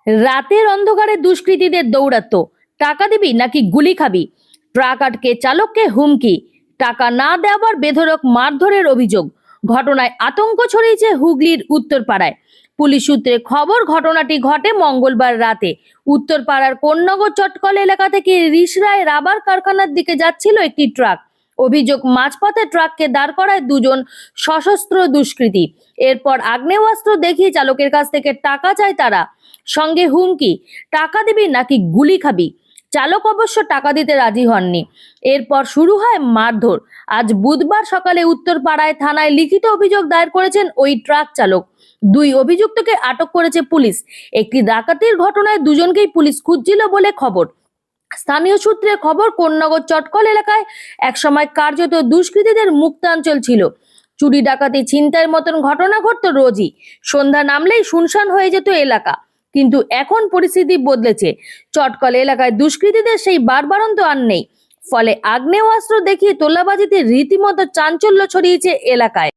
রাতের অন্ধকারে দুষ্কৃতীদের দৌরাত্ম্য, টাকা দিবি নাকি গুলি খাবি, ট্রাক আটকে চালককে হুমকি, টাকা না দেওয়ার বেধড়ক মারধরের অভিযোগ। ঘটনায় আতঙ্ক ছড়িয়েছে হুগলির উত্তরপাড়ায়। পুলিশ সূত্রে খবর, ঘটনাটি ঘটে মঙ্গলবার রাতে। উত্তরপাড়ার কোন্নগর চটকল এলাকা থেকে রিসরায় রাবার কারখানার দিকে যাচ্ছিল একটি ট্রাক। অভিযোগ, মাঝপথে ট্রাককে দাঁড় করায় দুজন সশস্ত্র দুষ্কৃতী। এরপর আগ্নেয়াস্ত্র দেখিয়ে চালকের কাছ থেকে টাকা চায় তারা, সঙ্গে হুমকি, টাকা দিবি নাকি গুলি খাবি। চালক অবশ্য টাকা দিতে রাজি হননি। এরপর শুরু হয় মারধর। আজ বুধবার সকালে উত্তরপাড়ায় থানায় লিখিত অভিযোগ দায়ের করেছেন ওই ট্রাক চালক। দুই অভিযুক্তকে আটক করেছে পুলিশ। একটি ডাকাতির ঘটনায় দুজনকেই পুলিশ খুঁজছিল বলে খবর। স্থানীয় সূত্রে খবর, কোন্নগর চটকল এলাকায় একসময় কার্যত দুষ্কৃতীদের মুক্তাঞ্চল ছিল। চুরি, ডাকাতি, ছিনতাইয়ের মতন ঘটনা ঘটতো রোজই। সন্ধ্যা নামলেই শুনশান হয়ে যেত এলাকা। কিন্তু এখন পরিস্থিতি বদলেছে। চটকল এলাকায় দুষ্কৃতীদের সেই বাড়বাড়ন্ত আর নেই। ফলে আগ্নেয়াস্ত্র দেখিয়ে তোলাবাজিতে রীতিমতো চাঞ্চল্য ছড়িয়েছে এলাকায়।